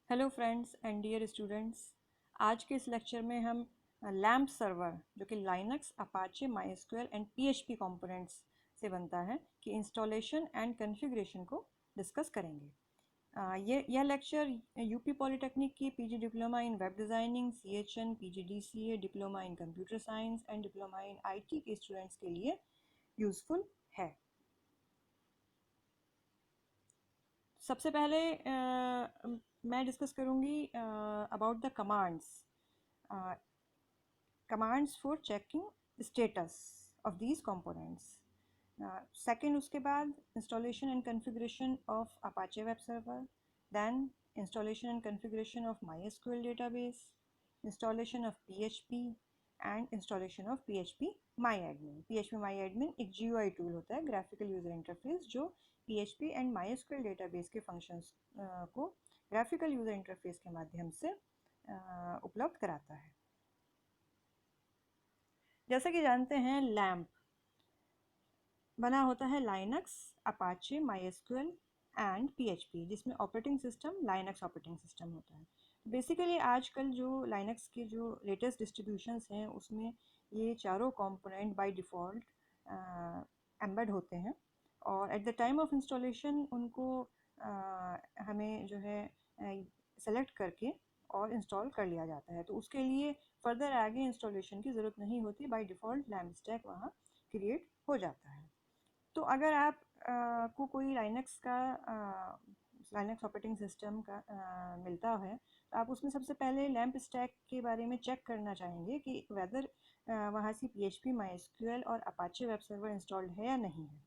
Hello friends and dear students. आज के इस लेक्चर में हम लैम्प सर्वर जो कि Linux, Apache, MySQL and PHP components से बनता है कि इंस्टॉलेशन एंड कॉन्फ़िगरेशन को डिस्कस करेंगे। यह लेक्चर यूपी पॉलिटेक्निक की PG diploma in web designing, CHN, PGDCA, diploma in computer science and diploma in IT के स्टूडेंट्स के लिए यूज़फुल है। सबसे पहले मैं डिस्कस करूँगी about the commands for checking status of these components. Second, उसके बाद installation and configuration of Apache web server, then installation and configuration of MySQL database, installation of PHP and installation of PHP my admin. PHP my admin एक GUI tool होता है, graphical user interface, जो PHP and MySQL database के functions को graphical user interface के माध्यम से उपलब्ध कराता है। जैसा कि जानते हैं, लैम्प बना होता है Linux, Apache, MySQL and PHP, जिसमें operating system Linux operating system होता है। बेसिकली आजकल जो लाइनक्स के जो लेटेस्ट डिस्ट्रीब्यूशंस हैं उसमें ये चारों कंपोनेंट बाय डिफ़ॉल्ट एम्बेड होते हैं और at the time of installation उनको हमें जो है सेलेक्ट करके और इंस्टॉल कर लिया जाता है। तो उसके लिए फर्दर आगे इंस्टॉलेशन की ज़रूरत नहीं होती, बाय डिफ़ॉल्ट लैम्प स्टैक वहाँ क्रिएट हो जाता है। तो अगर आप को कोई लाइनक्स ऑपरेटिंग सिस्टम का मिलता है तो आप उसमें सबसे पहले लैम्प स्टैक के बारे में चेक करना चाहेंगे कि वेदर वहाँ से पीएचपी, माईएसक्यूएल और अपाचे वेब सर्वर इंस्टॉल्ड है या नहीं है।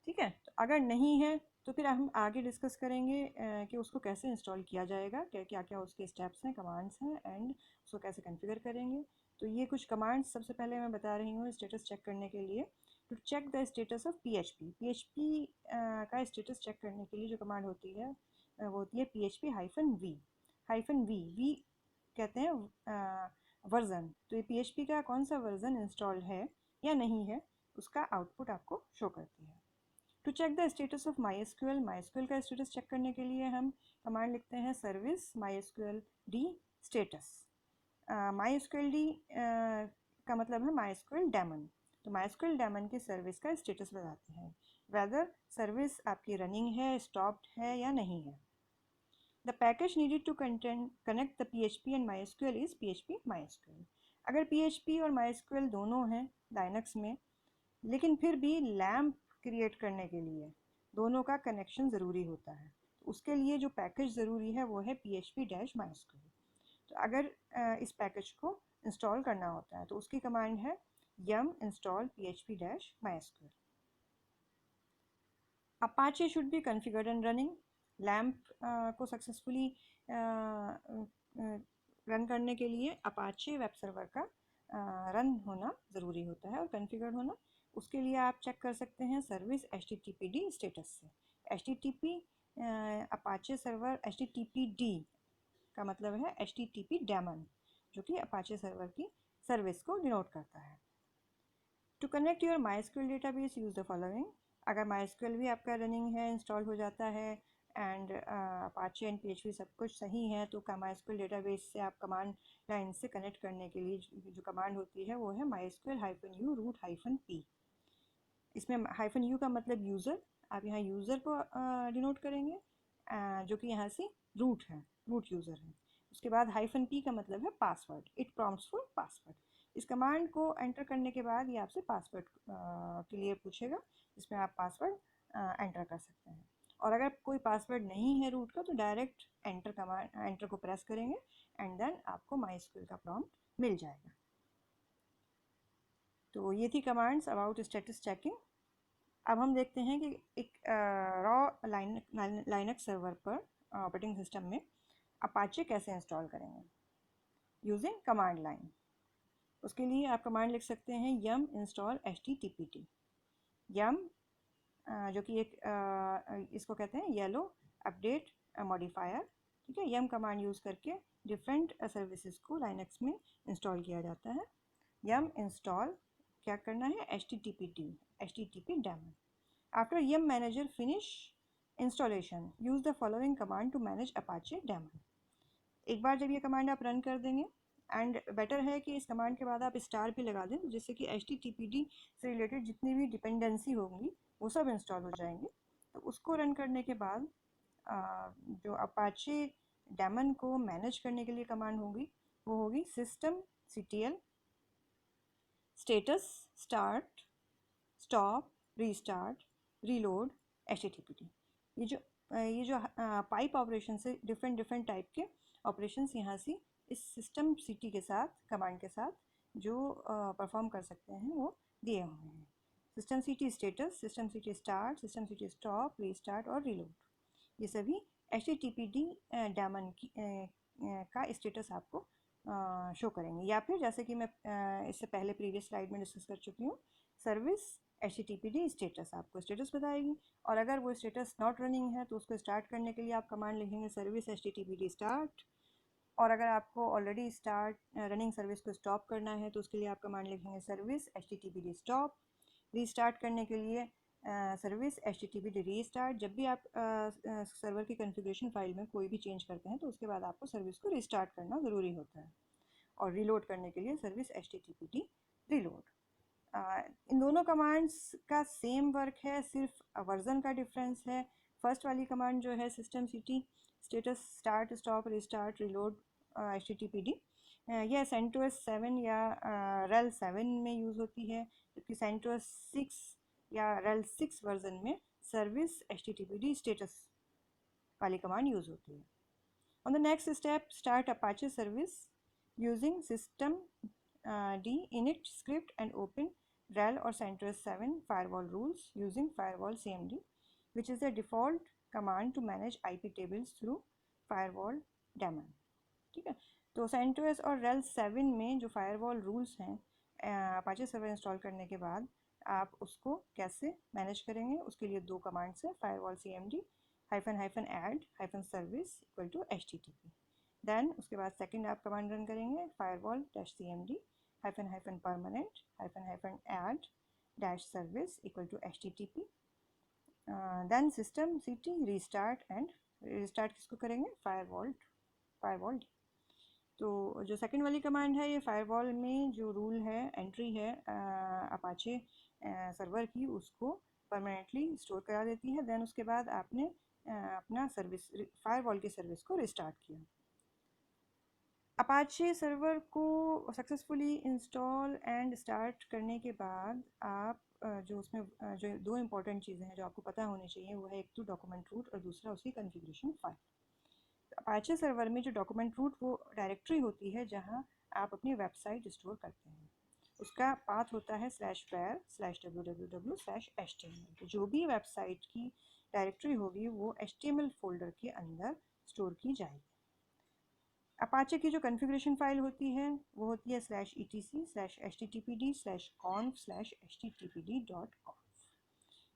ठीक है, तो अगर नहीं है तो फिर हम आगे डिस्कस करेंगे कि उसको कैसे इंस्टॉल किया जाएगा, क्या क्या उसके स्टेप्स हैं, कमांड्स हैं एंड उसको कैसे कॉन्फ़िगर करेंगे। तो ये कुछ कमांड्स सबसे पहले मैं बता रही हूँ स्टेटस चेक करने के लिए। To check the status of PHP का स्टेटस चेक करने के लिए जो कमांड होती है वो होती है PHP-V कहते हैं वर्जन। तो ये PHP का कौन सा वर्जन इंस्टॉल्ड है या नहीं है उसका आउटपुट आपको शो करती है। To check the status of MySQL का स्टेटस चेक करने के लिए हम कमांड लिखते हैं service MySQL d status. MySQL d का मतलब है माईएसक्यूएल डेमन। तो माईएसक्यूएल डेमन के सर्विस का स्टेटस बताते हैं, वेदर सर्विस आपकी रनिंग है, स्टॉप्ड है या नहीं है। The package needed to connect the PHP and MySQL is PHP MySQL. अगर PHP और माईएसक्यूएल दोनों हैं लाइनक्स में, लेकिन फिर भी लैम्प क्रिएट करने के लिए दोनों का कनेक्शन ज़रूरी होता है। तो उसके लिए जो पैकेज ज़रूरी है वो है PHP-MySQL। तो अगर इस पैकेज को इंस्टॉल करना होता है तो उसकी कमांड है yum install PHP-MySQL। Apache should be configured and running. Lamp को सक्सेसफुली रन करने के लिए अपाचे वेब सर्वर का रन होना ज़रूरी होता है और कॉन्फ़िगर्ड होना। उसके लिए आप चेक कर सकते हैं सर्विस HTTPD स्टेटस से। HTTP अपाचे सर्वर HTTPD का मतलब है HTTP डेमन, जो कि अपाचे सर्वर की सर्विस को डिनोट करता है। To connect your MySQL database use the following. अगर माईएसक्यूएल भी आपका रनिंग है, इंस्टॉल हो जाता है एंड अपाचे एंड PHP सब कुछ सही है तो माईएसक्यूएल डेटाबेस से आप कमांड लाइन से कनेक्ट करने के लिए जो कमांड होती है वो है MySQL-u root-p। इसमें -u का मतलब यूज़र, आप यहाँ यूज़र को डिनोट करेंगे जो कि यहाँ से रूट है, रूट यूज़र है। उसके बाद -p का मतलब है password, it prompts for password. इस कमांड को एंटर करने के बाद ये आपसे पासवर्ड के लिए पूछेगा, जिसमें आप पासवर्ड एंटर कर सकते हैं। और अगर कोई पासवर्ड नहीं है रूट का तो डायरेक्ट एंटर को प्रेस करेंगे एंड देन आपको माईएसक्यूएल का प्रॉम्प्ट मिल जाएगा। तो ये थी कमांड्स अबाउट स्टेटस चेकिंग। अब हम देखते हैं कि एक रॉ लाइनक्स सर्वर पर ऑपरेटिंग सिस्टम में अपाचे कैसे इंस्टॉल करेंगे यूजिंग कमांड लाइन। उसके लिए आप कमांड लिख सकते हैं yum install httpt। yum जो कि एक इसको कहते हैं येलो अपडेट मॉडिफायर। ठीक है, yum कमांड यूज़ करके डिफरेंट सर्विसेज को लाइनक्स में इंस्टॉल किया जाता है। yum इंस्टॉल क्या करना है HTTP daemon। After yum manager finish installation, use the following command to manage Apache daemon. एक बार जब ये कमांड आप रन कर देंगे, एंड बेटर है कि इस कमांड के बाद आप स्टार भी लगा दें, जिससे कि HTTPD से रिलेटेड जितनी भी डिपेंडेंसी होंगी वो सब इंस्टॉल हो जाएंगे। तो उसको रन करने के बाद जो अपाचे डेमन को मैनेज करने के लिए कमांड होगी वो होगी systemctl status start stop restart reload HTTPD। ये जो पाइप ऑपरेशन से डिफरेंट टाइप के ऑपरेशंस यहाँ से इस सिस्टम सिटी के साथ कमांड के साथ जो परफॉर्म कर सकते हैं वो दिए हुए हैं। System city status, system city start, system city stop, restart और रीलोड, ये सभी HTTPD डेमन की का स्टेटस आपको शो करेंगे। या फिर जैसे कि मैं इससे पहले प्रीवियस स्लाइड में डिस्कस कर चुकी हूँ, सर्विस HTTPD स्टेटस आपको स्टेटस बताएगी, और अगर वो स्टेटस नॉट रनिंग है तो उसको स्टार्ट करने के लिए आप कमांड लिखेंगे सर्विस HTTPD स्टार्ट, और अगर आपको ऑलरेडी स्टार्ट रनिंग सर्विस को स्टॉप करना है तो उसके लिए आप कमांड लिखेंगे सर्विस HTTPD स्टॉप। रीस्टार्ट करने के लिए सर्विस HTTPD रीस्टार्ट। जब भी आप सर्वर की कॉन्फ़िगरेशन फाइल में कोई भी चेंज करते हैं तो उसके बाद आपको सर्विस को रीस्टार्ट करना ज़रूरी होता है। और रीलोड करने के लिए सर्विस HTTPD रीलोड। इन दोनों कमांड्स का सेम वर्क है, सिर्फ वर्जन का डिफरेंस है। फर्स्ट वाली कमांड जो है system city status start stop restart reload HTTPD, यह CentOS 7 या RHEL 7 में यूज़ होती है, जबकि CentOS 6 या RHEL 6 वर्जन में सर्विस HTTPD स्टेटस वाली कमांड यूज़ होती है। On the next step, start Apache service using system D init script and open RHEL or CentOS 7 firewall rules using firewall CMD, which is the default command to manage IP tables through firewall daemon। ठीक है, तो CentOS और RHEL 7 में जो firewall rules हैं Apache server install करने के बाद आप उसको कैसे मैनेज करेंगे, उसके लिए दो कमांड्स हैं, firewall CMD --add -service = HTTP। Then उसके बाद सेकंड आप कमांड रन करेंगे firewall -cmd -permanent -add -service = HTTP। Then system city restart, and restart किसको करेंगे, फायरवॉल। तो जो सेकंड वाली कमांड है ये फायरवॉल में जो रूल है एंट्री है अपाचे सर्वर की, उसको परमानेंटली स्टोर करा देती है। देन उसके बाद आपने अपना सर्विस फायरवॉल की सर्विस को रिस्टार्ट किया। अपाचे सर्वर को सक्सेसफुली इंस्टॉल एंड स्टार्ट करने के बाद आप जो उसमें जो दो इम्पॉर्टेंट चीज़ें हैं जो आपको पता होनी चाहिए वो है एक तो डॉक्यूमेंट रूट और दूसरा उसकी कॉन्फ़िगरेशन फाइल। अपाचे सर्वर में जो डॉक्यूमेंट रूट वो डायरेक्टरी होती है जहां आप अपनी वेबसाइट स्टोर करते हैं, उसका पाथ होता है /var/www/html। तो जो भी वेबसाइट की डायरेक्टरी होगी वो HTML फोल्डर के अंदर स्टोर की जाएगी। अपाचे की जो कॉन्फ़िगरेशन फाइल होती है वो होती है /etc/httpd/conf/httpd.conf।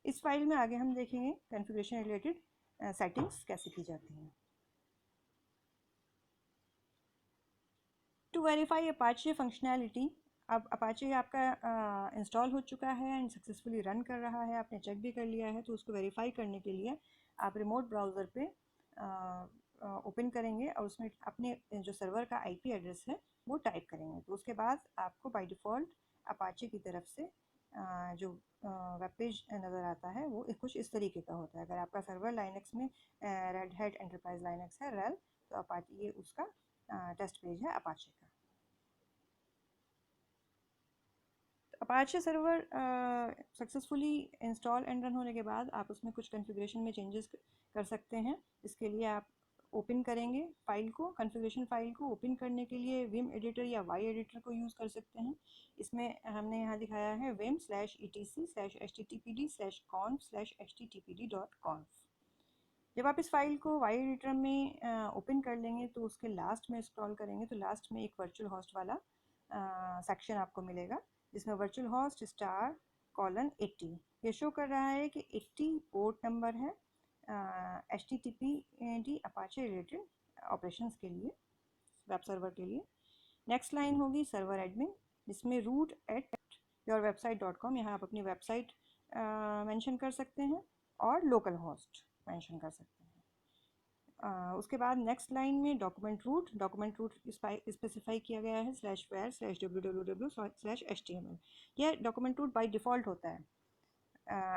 इस फाइल में आगे हम देखेंगे कॉन्फ़िगरेशन रिलेटेड सेटिंग्स कैसे की जाती हैं। टू वेरीफाई अपाचे फंक्शनैलिटी, अब अपाचे आपका इंस्टॉल हो चुका है एंड सक्सेसफुली रन कर रहा है, आपने चेक भी कर लिया है, तो उसको वेरीफाई करने के लिए आप रिमोट ब्राउज़र पे ओपन करेंगे और उसमें अपने जो सर्वर का IP एड्रेस है वो टाइप करेंगे। तो उसके बाद आपको बाय डिफ़ॉल्ट अपाचे की तरफ से जो वेब पेज नज़र आता है वो कुछ इस तरीके का होता है। अगर आपका सर्वर लाइनक्स में रेड हैट एंटरप्राइज लाइनक्स है RHEL, तो अपाचे ये उसका टेस्ट पेज है अपाचे का। Apache server successfully install and run होने के बाद आप उसमें कुछ कॉन्फ़िगरेशन में चेंजेस कर सकते हैं। इसके लिए आप ओपन करेंगे फाइल को, कॉन्फ़िगरेशन फाइल को ओपन करने के लिए विम एडिटर या वाई एडिटर को यूज़ कर सकते हैं। इसमें हमने यहाँ दिखाया है vim/etc/httpd/conf/httpd.conf। जब आप इस फाइल को वाई एडिटर में ओपन कर लेंगे तो उसके लास्ट में स्क्रॉल करेंगे तो लास्ट में एक वर्चुअल होस्ट वाला सेक्शन आपको मिलेगा, जिसमें वर्चुअल होस्ट *:80 ये शो कर रहा है कि 80 पोर्ट नंबर है HTTPD अपाचे रिलेटेड ऑपरेशंस के लिए, वेब सर्वर के लिए। नेक्स्ट लाइन होगी सर्वर एडमिन, जिसमें root@yourwebsite.com, यहाँ आप अपनी वेबसाइट मेंशन कर सकते हैं, और लोकल होस्ट मेंशन कर सकते हैं। उसके बाद नेक्स्ट लाइन में डॉक्यूमेंट रूट स्पेसिफाई किया गया है /var/www/html। यह डॉक्यूमेंट रूट बाय डिफ़ॉल्ट होता है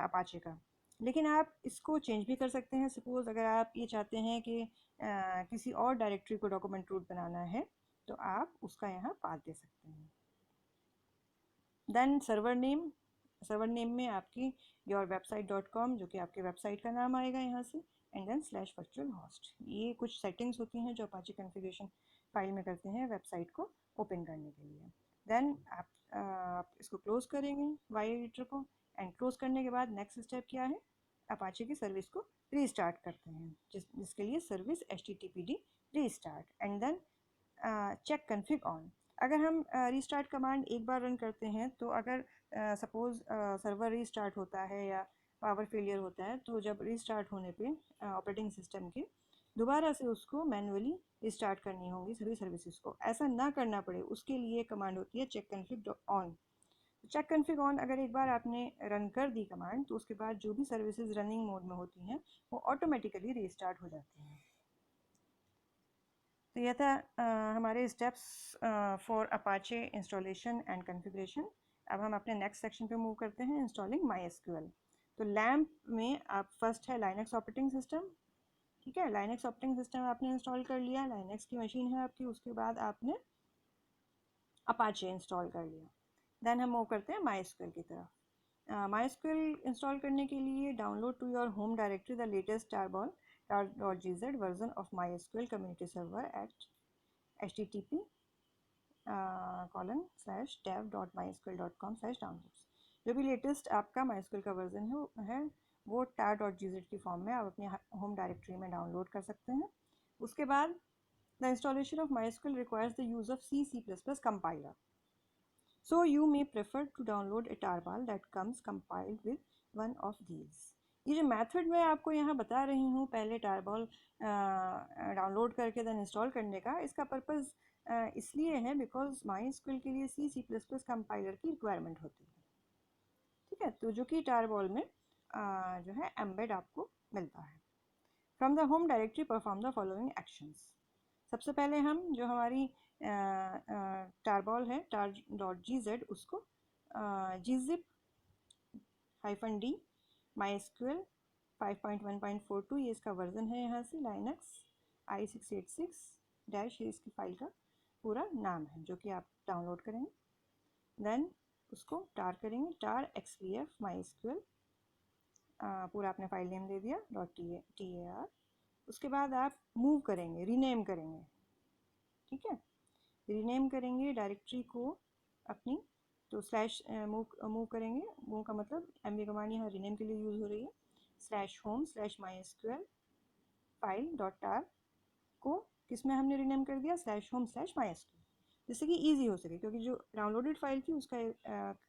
अपाचे का, लेकिन आप इसको चेंज भी कर सकते हैं। सपोज़ अगर आप ये चाहते हैं कि किसी और डायरेक्टरी को डॉक्यूमेंट रूट बनाना है तो आप उसका यहाँ पाथ दे सकते हैं। देन सर्वर नेम में आपकी yourwebsite.com जो कि आपके वेबसाइट का नाम आएगा यहाँ से, एंड देन /virtualhost। ये कुछ सेटिंग्स होती हैं जो अपाचे कॉन्फ़िगरेशन फाइल में करते हैं वेबसाइट को ओपन करने के लिए। देन आप इसको क्लोज़ करेंगे वाइल एडिटर को, एंड क्लोज़ करने के बाद नेक्स्ट स्टेप क्या है, अपाचे की सर्विस को रीस्टार्ट करते हैं, जिसके लिए service httpd restart and then check config on. अगर हम रीस्टार्ट कमांड एक बार रन करते हैं तो अगर सपोज़ सर्वर रीस्टार्ट होता है या पावर फेलियर होता है, तो जब रीस्टार्ट होने पे ऑपरेटिंग सिस्टम के दोबारा से उसको मैनुअली रिस्टार्ट करनी होंगी सभी सर्विसेज को। ऐसा ना करना पड़े उसके लिए कमांड होती है check config on. Check config on अगर एक बार आपने रन कर दी कमांड, तो उसके बाद जो भी सर्विसेज रनिंग मोड में होती हैं वो ऑटोमेटिकली रीस्टार्ट हो जाती हैं। तो यह था हमारे steps for Apache installation and configuration. अब हम अपने नेक्स्ट सेक्शन पे मूव करते हैं, इंस्टॉलिंग MySQL। तो लैम्प में आप फर्स्ट है लाइनक्स ऑपरेटिंग सिस्टम। ठीक है, लाइनक्स ऑपरेटिंग सिस्टम आपने इंस्टॉल कर लिया, लाइनक्स की मशीन है आपकी। उसके बाद आपने अपाचे इंस्टॉल कर लिया। देन हम मूव करते हैं MySQL की तरफ। MySQL इंस्टॉल करने के लिए download to your home directory the latest tar.gz version of MySQL community server at http:/dev.mysql.com/downloads। जो भी लेटेस्ट आपका MySQL का वर्जन है वो tar.gz की फॉर्म में आप अपने होम डायरेक्टरी में डाउनलोड कर सकते हैं। उसके बाद the installation of MySQL requires the use of C++ compiler. So you may prefer to download a tarball that comes compiled with one of these. ये जो मेथड मैं आपको यहाँ बता रही हूँ पहले टारबॉल डाउनलोड करके देन इंस्टॉल करने का, इसका पर्पज़ इसलिए है बिकॉज MySQL के लिए C++ कंपाइलर की रिक्वायरमेंट होती है। ठीक है, तो जो कि टारबॉल में जो है एम्बेड आपको मिलता है। From the home directory perform the following actions. सबसे पहले हम जो हमारी टारबॉल है tar.gz उसको gzip -d MySQL 5.1.42 ये इसका वर्जन है, यहाँ से Linux i686 ये इसकी फाइल का पूरा नाम है जो कि आप डाउनलोड करेंगे। देन उसको टार करेंगे, tar xpf MySQL पूरा आपने फाइल नेम दे दिया .tar। उसके बाद आप मूव करेंगे, रीनेम करेंगे। ठीक है, रीनेम करेंगे डायरेक्टरी को अपनी, तो स्लैश मूव करेंगे। मूव का मतलब एमवी कमांड यहाँ रीनेम के लिए यूज़ हो रही है। /home/mysql फाइल .tar को किस में हमने रीनेम कर दिया, /home/mysql, जिससे कि ईजी हो सके, क्योंकि जो डाउनलोडेड फाइल थी उसका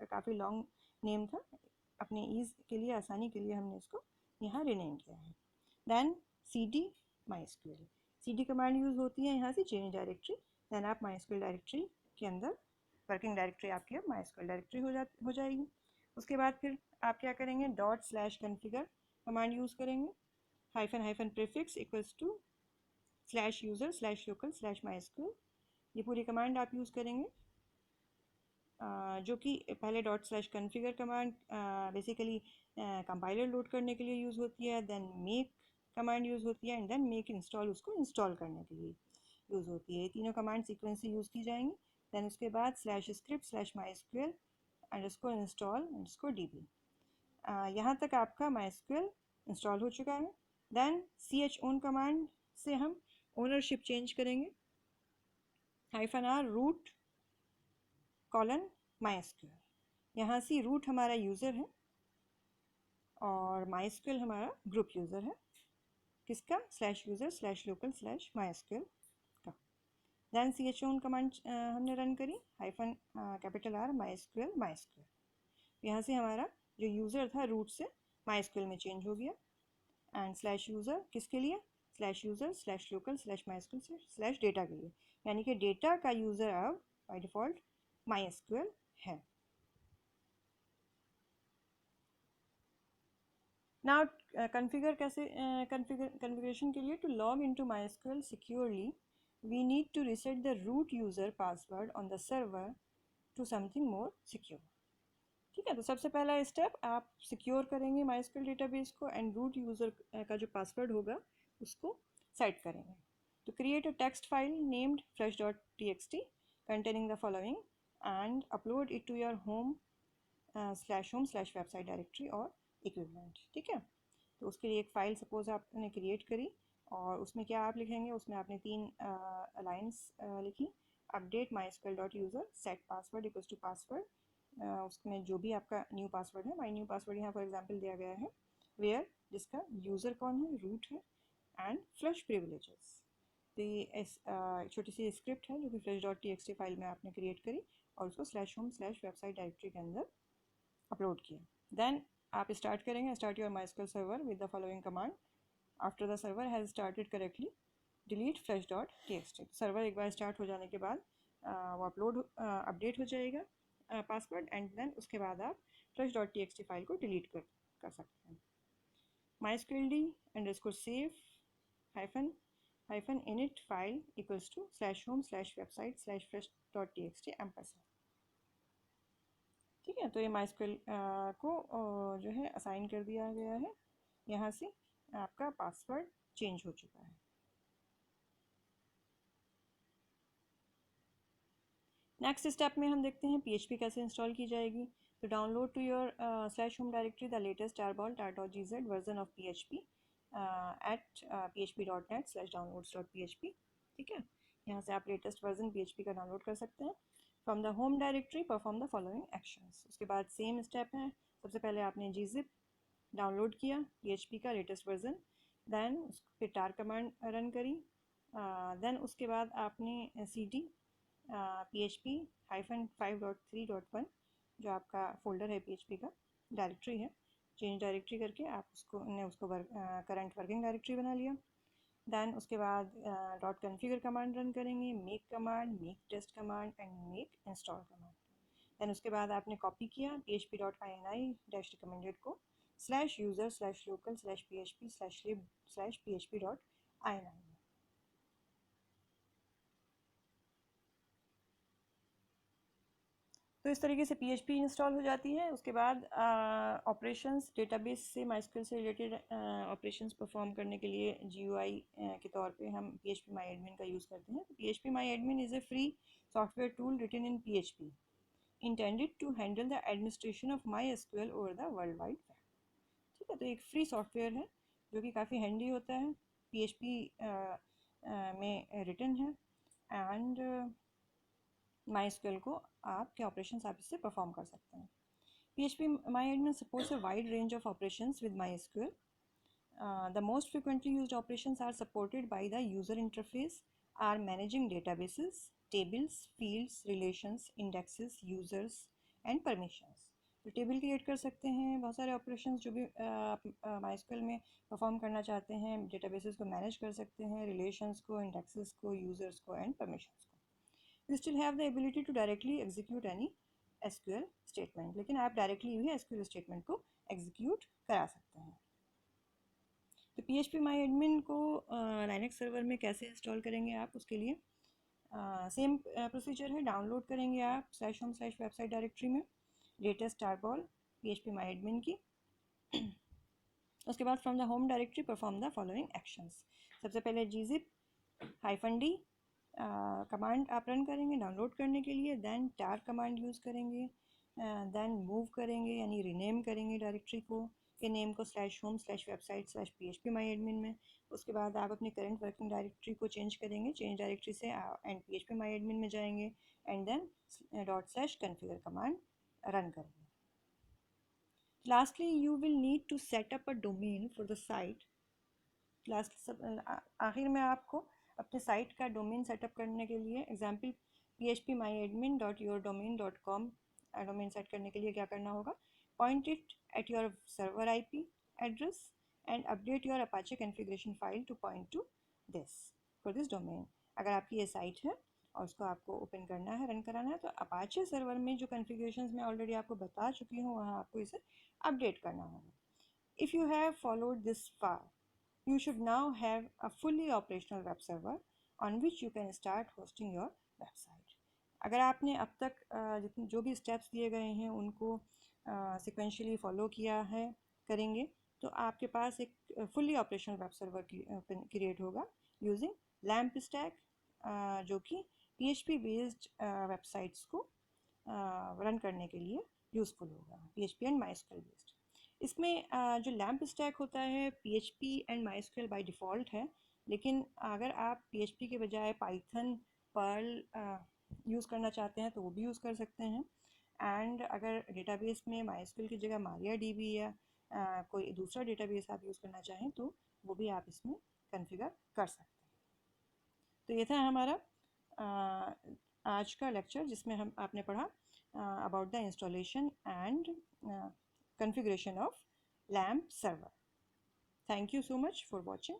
काफ़ी लॉन्ग नेम था। अपने ईज़ के लिए, आसानी के लिए हमने इसको यहाँ रीनेम किया है। Then cd MySQL, cd command use होती है यहाँ से चेंज डायरेक्टरी। देन आप MySQL डायरेक्टरी के अंदर वर्किंग डायरेक्टरी आपकी अब MySQL डायरेक्टरी हो जाएगी। उसके बाद फिर आप क्या करेंगे, ./configure कमांड यूज़ करेंगे, -- प्रीफिक्स इक्वल्स टू /user/local/mysql। ये पूरी कमांड आप यूज़ करेंगे, जो कि पहले ./configure command basically compiler load करने के लिए यूज़ होती है। देन मेक कमांड यूज़ होती है, एंड देन मेक इंस्टॉल उसको इंस्टॉल करने के लिए यूज़ होती है। ये तीनों कमांड सीक्वेंस से यूज़ की जाएंगी। देन उसके बाद /script/mysql _install_db। यहाँ तक आपका MySQL इंस्टॉल हो चुका है। देन chown कमांड से हम ओनरशिप चेंज करेंगे, -r root :MySQL। यहाँ से रूट हमारा यूज़र है और MySQL हमारा ग्रुप यूज़र है। किसका, /user/local/mysql का। देन chown कमांड हमने रन करी, -R MySQL। यहाँ से हमारा जो यूज़र था रूट से MySQL में चेंज हो गया। एंड /user किसके लिए, /user/local/mysql/data के लिए, यानी कि डेटा का यूज़र अब बाय डिफ़ॉल्ट MySQL है। नाउ कॉन्फ़िगर कैसे कॉन्फ़िगरेशन के लिए to log into MySQL securely we need to reset the root user password on the server to something more secure. ठीक है, तो सबसे पहला स्टेप आप सिक्योर करेंगे माईएसक्यूएल डेटाबेस को एंड रूट यूज़र का जो पासवर्ड होगा उसको सेट करेंगे। तो create a text file named fresh.txt containing the following and upload it to your home/website directory और इक्विवेलेंट। ठीक है, तो उसके लिए एक फ़ाइल सपोज आपने क्रिएट करी और उसमें क्या आप लिखेंगे, उसमें आपने 3 लाइन्स लिखी। Update MySQL dot user set password equals to password, उसमें जो भी आपका न्यू पासवर्ड है, माई न्यू पासवर्ड यहाँ फॉर एग्जांपल दिया गया है, वेयर जिसका यूज़र कौन है, रूट है, एंड फ्लश प्रिविलेजेस। तो ये छोटी सी स्क्रिप्ट है जो कि fresh.txt फाइल में आपने क्रिएट करी और उसको /home/website डायरेक्टरी के अंदर अपलोड किया। देन आप स्टार्ट करेंगे, start your MySQL server with the following command. After the server has started correctly delete fresh.txt। Server एक बार स्टार्ट हो जाने के बाद वो अपडेट हो जाएगा पासवर्ड, एंड देन उसके बाद आप fresh.txt फाइल को डिलीट कर सकते हैं। mysqld_save hyphen init file equals to /home/website/fresh.txt ampersand। ठीक है, तो ये माईएसक्यूएल को जो है असाइन कर दिया गया है, यहाँ से आपका पासवर्ड चेंज हो चुका है। नेक्स्ट स्टेप में हम देखते हैं PHP कैसे इंस्टॉल की जाएगी। तो download to your /home directory the latest tarball.gz version of PHP at php.net/downloads.php। ठीक है, यहाँ से आप लेटेस्ट वर्जन PHP का डाउनलोड कर सकते हैं। From the home directory perform the following actions. उसके बाद सेम स्टेप है, सबसे पहले आपने gzip डाउनलोड किया PHP का लेटेस्ट वर्जन, देन उस पर tar कमांड रन करी, देन उसके बाद आपने cd php-5.3.1 जो आपका फोल्डर है PHP का डायरेक्टरी है, चेंज डायरेक्टरी करके आप उसको करंट वर्किंग डायरेक्टरी बना लिया। देन उसके बाद .configure कमांड रन करेंगे, make command, make test command and make install command. Then उसके बाद आपने कॉपी किया php.ini-recommended को /user/local/php/lib/php.ini। तो इस तरीके से PHP इंस्टॉल हो जाती है। उसके बाद ऑपरेशंस, डेटाबेस से माईएसक्यूएल से रिलेटेड ऑपरेशंस परफॉर्म करने के लिए GUI के तौर पे हम PHP MyAdmin का यूज़ करते हैं। तो PHP MyAdmin is a free software tool written in PHP intended to handle the administration of MySQL over the world wide web. ठीक है, तो एक फ्री सॉफ्टवेयर है जो कि काफ़ी हैंडी होता है, PHP में रिटन है, एंड MySQL को आपके ऑपरेशंस आप इससे परफॉर्म कर सकते हैं। PHP MyAdmin supports a wide range of operations with MySQL. The most frequently used operations are supported by the user interface are managing databases, tables, fields, relations, indexes, users and permissions. तो table create कर सकते हैं, बहुत सारे operations जो भी आप MySQL में परफॉर्म करना चाहते हैं, डेटाबेसेस को मैनेज कर सकते हैं, रिलेशंस को, इंडेक्सेस को, यूज़र्स को एंड परमिशंस को। You still have the ability to directly execute any SQL statement, लेकिन आप डायरेक्टली भी SQL स्टेटमेंट को एग्जीक्यूट करा सकते हैं। तो PHP MyAdmin को Linux सर्वर में कैसे इंस्टॉल करेंगे आप, उसके लिए सेम प्रोसीजर है। डाउनलोड करेंगे आप /home/website डायरेक्टरी में लेटेस्ट tarball PHP MyAdmin की। उसके बाद from the home directory perform the following actions. सबसे पहले gzip-d कमांड आप रन करेंगे डाउनलोड करने के लिए, देन tar कमांड यूज़ करेंगे, देन मूव करेंगे यानी रीनेम करेंगे डायरेक्टरी को, के नेम को /home/website/php MyAdmin में। उसके बाद आप अपनी करंट वर्किंग डायरेक्टरी को चेंज करेंगे, चेंज डायरेक्टरी से एंड PHP MyAdmin में जाएंगे, and then ./configure command run करेंगे। Lastly, you will need to set up a domain for the site. आखिर में आपको अपने साइट का डोमेन सेटअप करने के लिए एग्जाम्पल phpMyAdmin.yourdomain.com डोमेन सेट करने के लिए क्या करना होगा, point it at your server IP address and update your Apache configuration file two point two this for this domain. अगर आपकी ये साइट है और उसको आपको ओपन करना है, रन कराना है, तो अपाचे सर्वर में जो कॉन्फ़िगरेशंस मैं ऑलरेडी आपको बता चुकी हूँ वहाँ आपको इसे अपडेट करना होगा। If you have followed this far, you should now have a fully operational web server on which you can start hosting your website. अगर आपने अब तक जितने जो भी स्टेप्स दिए गए हैं उनको सिक्वेंशली फॉलो किया है करेंगे तो आपके पास एक fully operational web server create होगा यूजिंग लैम्प स्टैक, जो कि PHP बेस्ड वेबसाइट्स को रन करने के लिए यूज़फुल होगा, PHP एंड MySQL बेस्ड। इसमें जो लैम्प स्टैक होता है PHP and MySQL by default है, लेकिन अगर आप PHP के बजाय पाइथन, पर्ल यूज़ करना चाहते हैं तो वो भी यूज़ कर सकते हैं। एंड अगर डेटाबेस में MySQL की जगह MariaDB या कोई दूसरा डेटाबेस आप यूज़ करना चाहें तो वो भी आप इसमें कॉन्फ़िगर कर सकते हैं। तो ये था हमारा आज का लेक्चर जिसमें हम आपने पढ़ा about the installation and configuration of LAMP server. Thank you so much for watching.